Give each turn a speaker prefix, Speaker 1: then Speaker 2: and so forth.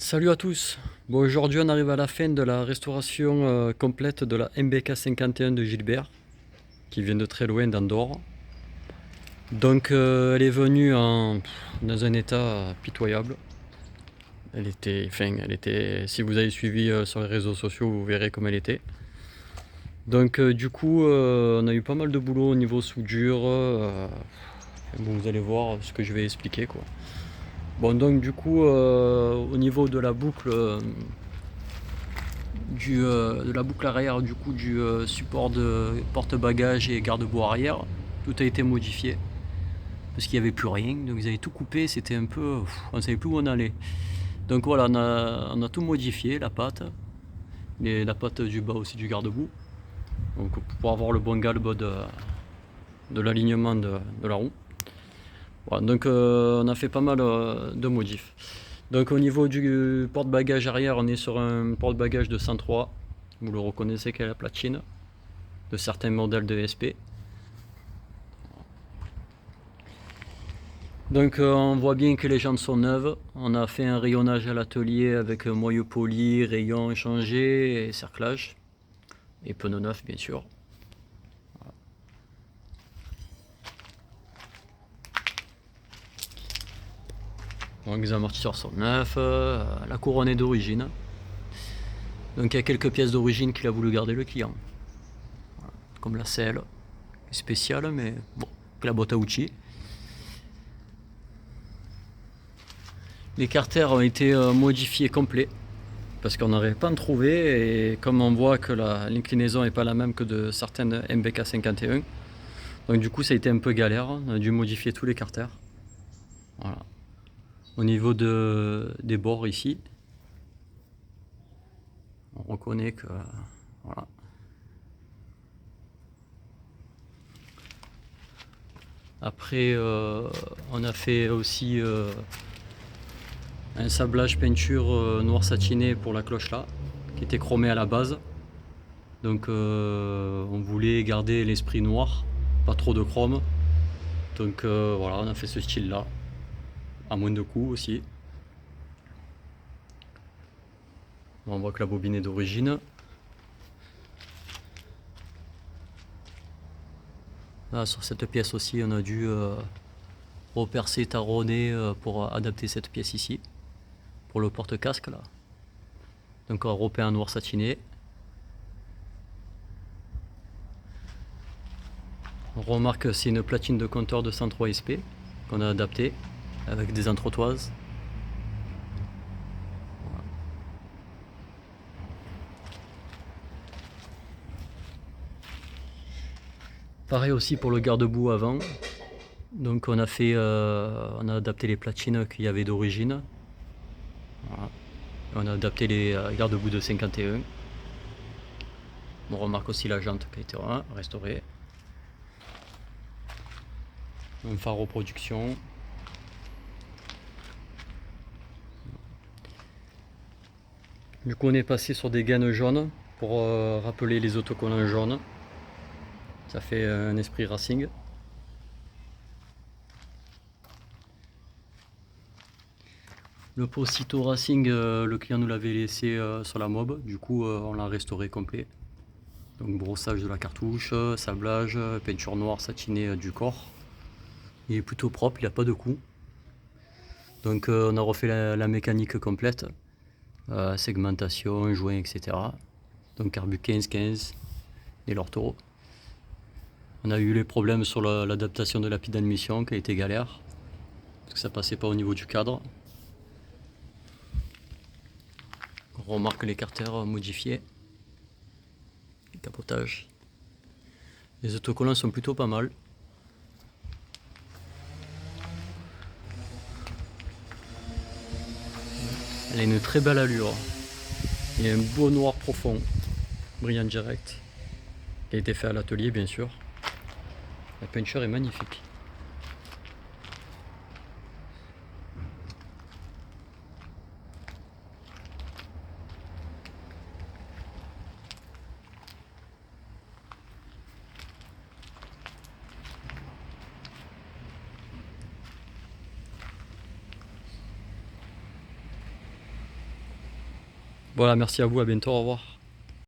Speaker 1: Salut à tous. Bon, aujourd'hui on arrive à la fin de la restauration complète de la MBK 51 de Gilbert, qui vient de très loin d'Andorre. Donc elle est venue dans un état pitoyable. Si vous avez suivi sur les réseaux sociaux, vous verrez comme elle était. Donc du coup, on a eu pas mal de boulot au niveau soudure. Bon, vous allez voir ce que je vais expliquer, quoi. Bon, donc du coup, au niveau de la boucle de la boucle arrière du coup du support de porte-bagages et garde-boue arrière, tout a été modifié parce qu'il n'y avait plus rien, donc ils avaient tout coupé, c'était un peu, on ne savait plus où on allait. Donc voilà, on a tout modifié, la patte, la patte du bas aussi du garde-boue, donc pour avoir le bon galbe de l'alignement de la roue. Voilà, donc on a fait pas mal de modifs. Donc au niveau du porte-bagages arrière, on est sur un porte-bagages de 103. Vous le reconnaissez qu'elle a la platine de certains modèles de SP. Donc on voit bien que les jantes sont neuves. On a fait un rayonnage à l'atelier avec moyeu poli, rayon changé et cerclage. Et pneus neufs bien sûr. Donc les amortisseurs sont neufs, la couronne est d'origine. Donc il y a quelques pièces d'origine qu'il a voulu garder le client. Voilà. Comme la selle, spéciale mais bon, la boîte à outils. Les carters ont été modifiés complets parce qu'on n'aurait pas en trouvé, et comme on voit que l'inclinaison n'est pas la même que de certaines MBK 51, donc du coup ça a été un peu galère, on a dû modifier tous les carters. Voilà. Au niveau des bords ici, on reconnaît que voilà. Après on a fait aussi un sablage peinture noir satiné pour la cloche là, qui était chromée à la base. Donc on voulait garder l'esprit noir, pas trop de chrome. Donc voilà, on a fait ce style là, à moins de coûts aussi. On voit que la bobine est d'origine. Là, sur cette pièce aussi, on a dû repercer, taronner pour adapter cette pièce ici, pour le porte-casque là. Donc on repeint en noir satiné. On remarque que c'est une platine de compteur de 103 SP qu'on a adaptée avec des entretoises. Voilà. Pareil aussi pour le garde-boue avant. Donc on a adapté les platines qu'il y avait d'origine. Voilà. On a adapté les garde-boue de 51. On remarque aussi la jante qui a été restaurée. Un phare reproduction. Du coup on est passé sur des gaines jaunes pour rappeler les autocollants jaunes. Ça fait un esprit racing. Le Postito Racing, le client nous l'avait laissé sur la mob, du coup on l'a restauré complet. Donc brossage de la cartouche, sablage, peinture noire satinée du corps. Il est plutôt propre, il n'a pas de coup. Donc on a refait la mécanique complète, segmentation, joint, etc. Donc carbu 15-15 et l'ortho. On a eu les problèmes sur l'adaptation de la pile d'admission qui a été galère, parce que ça passait pas au niveau du cadre. On remarque les carters modifiés, les capotages. Les autocollants sont plutôt pas mal. Elle a une très belle allure. Il y a un beau noir profond, brillant direct, qui a été fait à l'atelier bien sûr. La peinture est magnifique. Voilà, merci à vous, à bientôt, au revoir.